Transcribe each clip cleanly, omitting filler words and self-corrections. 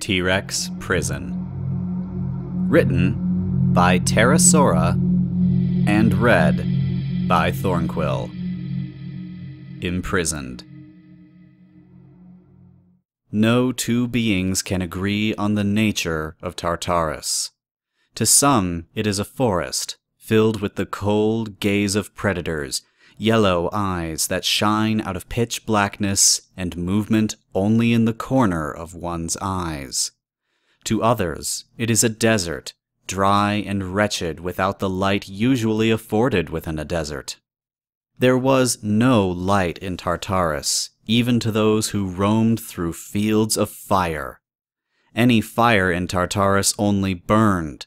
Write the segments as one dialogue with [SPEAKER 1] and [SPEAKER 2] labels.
[SPEAKER 1] T-Rex Prison. Written by Tartarus and read by Thornquill. Imprisoned. No two beings can agree on the nature of Tartarus. To some, it is a forest, filled with the cold gaze of predators, yellow eyes that shine out of pitch blackness and movement only in the corner of one's eyes. To others, it is a desert, dry and wretched without the light usually afforded within a desert. There was no light in Tartarus, even to those who roamed through fields of fire. Any fire in Tartarus only burned.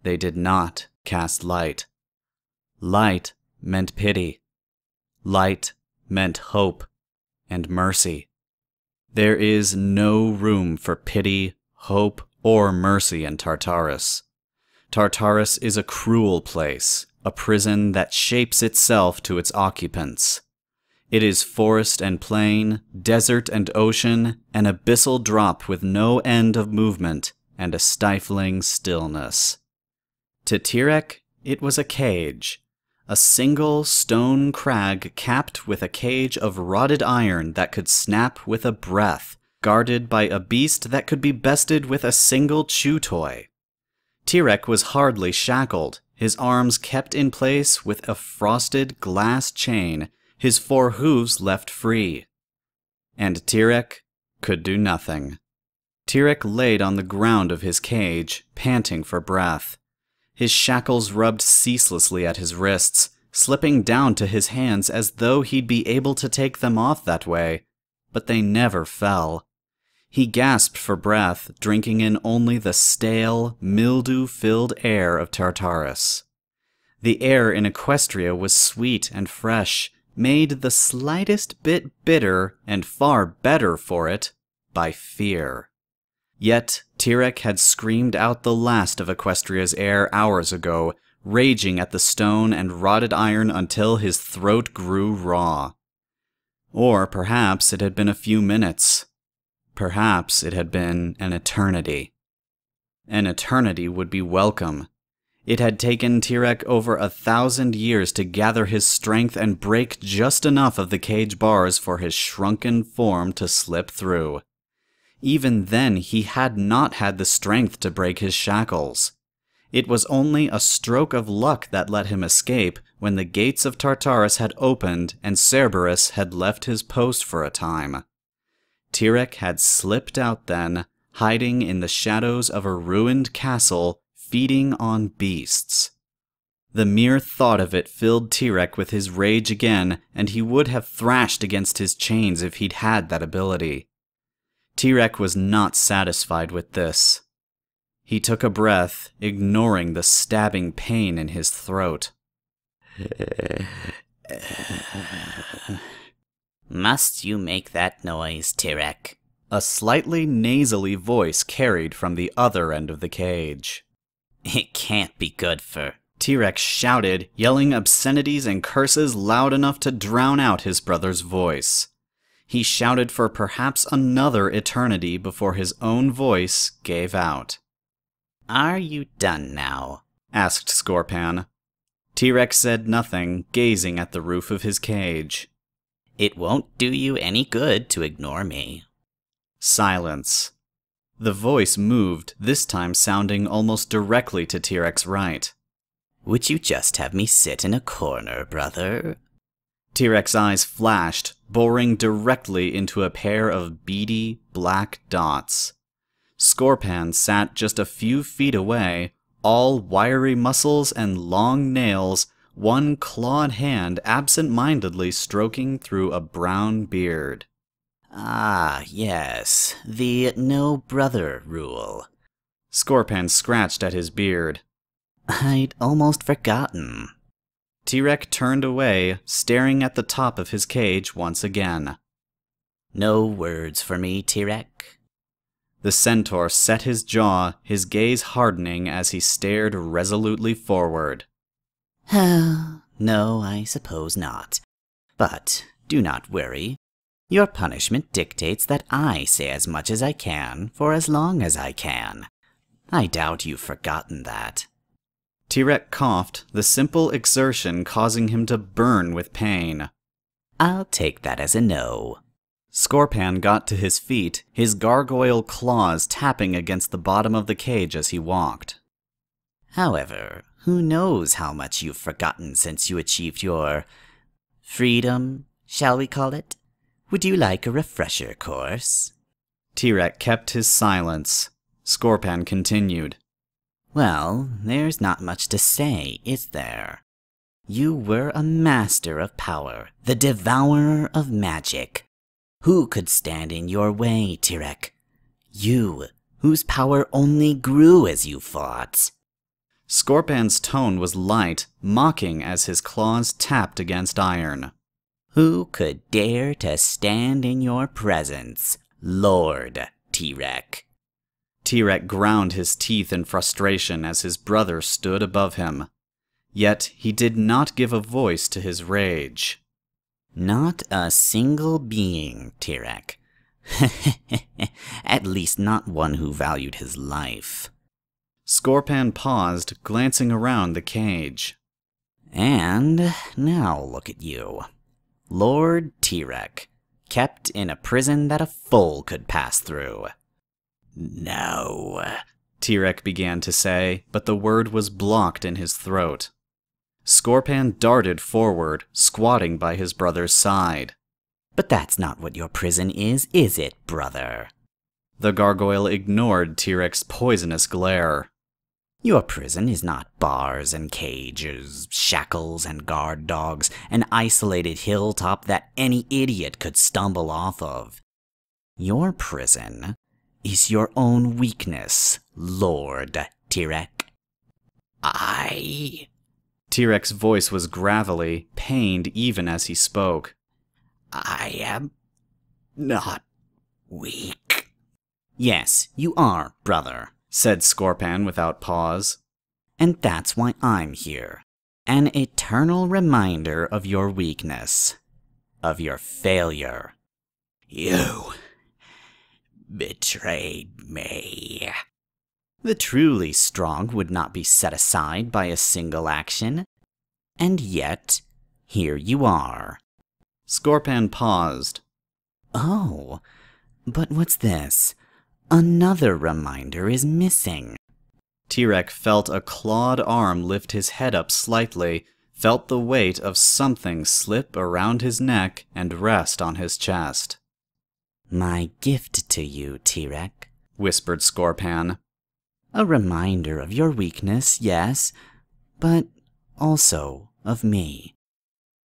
[SPEAKER 1] They did not cast light. Light meant pity. Light meant hope and mercy. There is no room for pity, hope, or mercy in Tartarus. Tartarus is a cruel place, a prison that shapes itself to its occupants. It is forest and plain, desert and ocean, an abyssal drop with no end of movement and a stifling stillness. To Tirek, it was a cage. A single stone crag capped with a cage of rotted iron that could snap with a breath, guarded by a beast that could be bested with a single chew toy. Tirek was hardly shackled, his arms kept in place with a frosted glass chain, his 4 hooves left free. And Tirek could do nothing. Tirek laid on the ground of his cage, panting for breath. His shackles rubbed ceaselessly at his wrists, slipping down to his hands as though he'd be able to take them off that way, but they never fell. He gasped for breath, drinking in only the stale, mildew-filled air of Tartarus. The air in Equestria was sweet and fresh, made the slightest bit bitter and far better for it by fear. Yet Tirek had screamed out the last of Equestria's air hours ago, raging at the stone and rotted iron until his throat grew raw. Or perhaps it had been a few minutes. Perhaps it had been an eternity. An eternity would be welcome. It had taken Tirek over 1,000 years to gather his strength and break just enough of the cage bars for his shrunken form to slip through. Even then, he had not had the strength to break his shackles. It was only a stroke of luck that let him escape when the gates of Tartarus had opened and Cerberus had left his post for a time. Tirek had slipped out then, hiding in the shadows of a ruined castle, feeding on beasts. The mere thought of it filled Tirek with his rage again, and he would have thrashed against his chains if he'd had that ability. Tirek was not satisfied with this. He took a breath, ignoring the stabbing pain in his throat.
[SPEAKER 2] Must you make that noise, Tirek?
[SPEAKER 1] A slightly nasally voice carried from the other end of the cage.
[SPEAKER 2] It can't be good for...
[SPEAKER 1] Tirek shouted, yelling obscenities and curses loud enough to drown out his brother's voice. He shouted for perhaps another eternity before his own voice gave out.
[SPEAKER 2] Are you done now?
[SPEAKER 1] Asked Scorpan. Tirek said nothing, gazing at the roof of his cage.
[SPEAKER 2] It won't do you any good to ignore me.
[SPEAKER 1] Silence. The voice moved, this time sounding almost directly to Tirek's right.
[SPEAKER 2] Would you just have me sit in a corner, brother?
[SPEAKER 1] Tirek's eyes flashed, boring directly into a pair of beady, black dots. Scorpan sat just a few feet away, all wiry muscles and long nails, one clawed hand absent-mindedly stroking through a brown beard.
[SPEAKER 2] Ah, yes, the no-brother rule.
[SPEAKER 1] Scorpan scratched at his beard.
[SPEAKER 2] I'd almost forgotten.
[SPEAKER 1] Tirek turned away, staring at the top of his cage once again.
[SPEAKER 2] No words for me, Tirek?
[SPEAKER 1] The centaur set his jaw, his gaze hardening as he stared resolutely forward.
[SPEAKER 2] No, I suppose not. But do not worry. Your punishment dictates that I say as much as I can for as long as I can. I doubt you've forgotten that.
[SPEAKER 1] Tirek coughed, the simple exertion causing him to burn with pain.
[SPEAKER 2] I'll take that as a no.
[SPEAKER 1] Scorpan got to his feet, his gargoyle claws tapping against the bottom of the cage as he walked.
[SPEAKER 2] However, who knows how much you've forgotten since you achieved your freedom, shall we call it? Would you like a refresher course?
[SPEAKER 1] Tirek kept his silence. Scorpan continued.
[SPEAKER 2] Well, there's not much to say, is there? You were a master of power, the Devourer of Magic. Who could stand in your way, Tirek? You, whose power only grew as you fought.
[SPEAKER 1] Scorpan's tone was light, mocking as his claws tapped against iron.
[SPEAKER 2] Who could dare to stand in your presence, Lord Tirek?
[SPEAKER 1] Tirek ground his teeth in frustration as his brother stood above him. Yet he did not give a voice to his rage.
[SPEAKER 2] Not a single being, Tirek. At least not one who valued his life.
[SPEAKER 1] Scorpan paused, glancing around the cage.
[SPEAKER 2] And now look at you. Lord Tirek, kept in a prison that a foal could pass through. No,
[SPEAKER 1] Tirek began to say, but the word was blocked in his throat. Scorpan darted forward, squatting by his brother's side.
[SPEAKER 2] But that's not what your prison is it, brother?
[SPEAKER 1] The gargoyle ignored Tirek's poisonous glare.
[SPEAKER 2] Your prison is not bars and cages, shackles and guard dogs, an isolated hilltop that any idiot could stumble off of. Your prison is your own weakness, Lord Tirek.
[SPEAKER 1] Tirek's voice was gravelly, pained even as he spoke.
[SPEAKER 2] I am not weak. Yes, you are, brother,
[SPEAKER 1] said Scorpan without pause.
[SPEAKER 2] And that's why I'm here. An eternal reminder of your weakness. Of your failure. You betrayed me. The truly strong would not be set aside by a single action. And yet, here you are.
[SPEAKER 1] Scorpan paused.
[SPEAKER 2] Oh, but what's this? Another reminder is missing.
[SPEAKER 1] Tirek felt a clawed arm lift his head up slightly, felt the weight of something slip around his neck and rest on his chest.
[SPEAKER 2] My gift to you, Tirek,
[SPEAKER 1] whispered Scorpan.
[SPEAKER 2] A reminder of your weakness, yes, but also of me.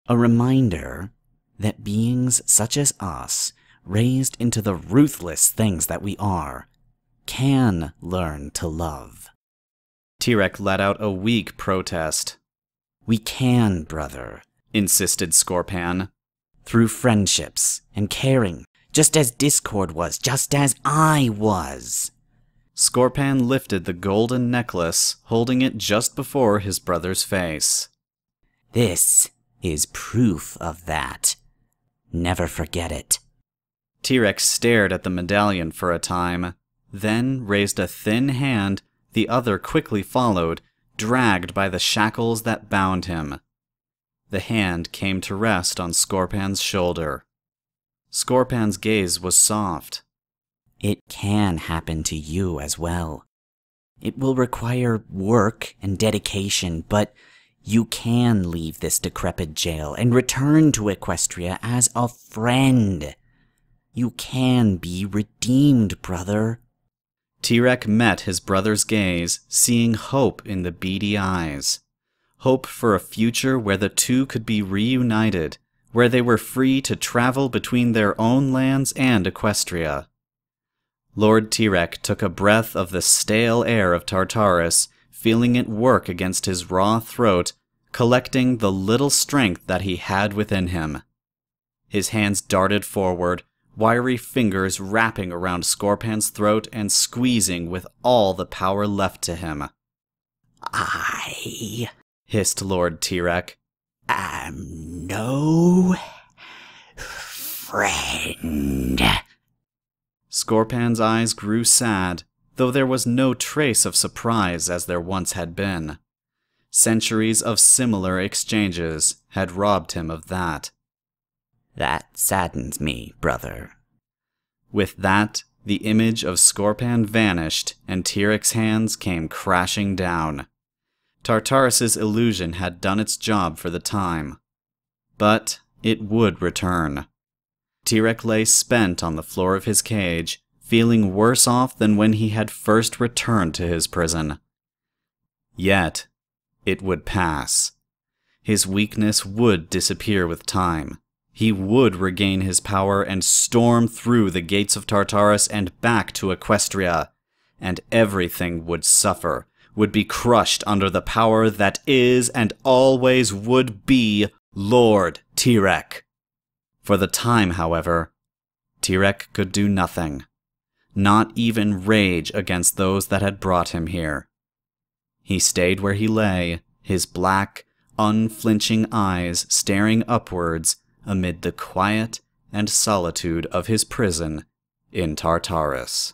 [SPEAKER 2] A reminder that beings such as us, raised into the ruthless things that we are, can learn to love.
[SPEAKER 1] Tirek let out a weak protest.
[SPEAKER 2] We can, brother,
[SPEAKER 1] insisted Scorpan.
[SPEAKER 2] Through friendships and caring, just as Discord was, just as I was.
[SPEAKER 1] Scorpan lifted the golden necklace, holding it just before his brother's face.
[SPEAKER 2] This is proof of that. Never forget it.
[SPEAKER 1] Tirek stared at the medallion for a time, then raised a thin hand. The other quickly followed, dragged by the shackles that bound him. The hand came to rest on Scorpan's shoulder. Scorpan's gaze was soft.
[SPEAKER 2] It can happen to you as well. It will require work and dedication, but you can leave this decrepit jail and return to Equestria as a friend. You can be redeemed, brother.
[SPEAKER 1] Tirek met his brother's gaze, seeing hope in the beady eyes. Hope for a future where the two could be reunited, where they were free to travel between their own lands and Equestria. Lord Tirek took a breath of the stale air of Tartarus, feeling it work against his raw throat, collecting the little strength that he had within him. His hands darted forward, wiry fingers wrapping around Scorpan's throat and squeezing with all the power left to him.
[SPEAKER 2] I
[SPEAKER 1] hissed Lord Tirek.
[SPEAKER 2] am no friend. friend.
[SPEAKER 1] Scorpan's eyes grew sad, though there was no trace of surprise as there once had been. Centuries of similar exchanges had robbed him of that.
[SPEAKER 2] That saddens me, brother.
[SPEAKER 1] With that, the image of Scorpan vanished and Tirek's hands came crashing down. Tartarus's illusion had done its job for the time. But it would return. Tirek lay spent on the floor of his cage, feeling worse off than when he had first returned to his prison. Yet, it would pass. His weakness would disappear with time. He would regain his power and storm through the gates of Tartarus and back to Equestria, and everything would suffer, would be crushed under the power that is and always would be Lord Tirek. For the time, however, Tirek could do nothing. Not even rage against those that had brought him here. He stayed where he lay, his black, unflinching eyes staring upwards amid the quiet and solitude of his prison in Tartarus.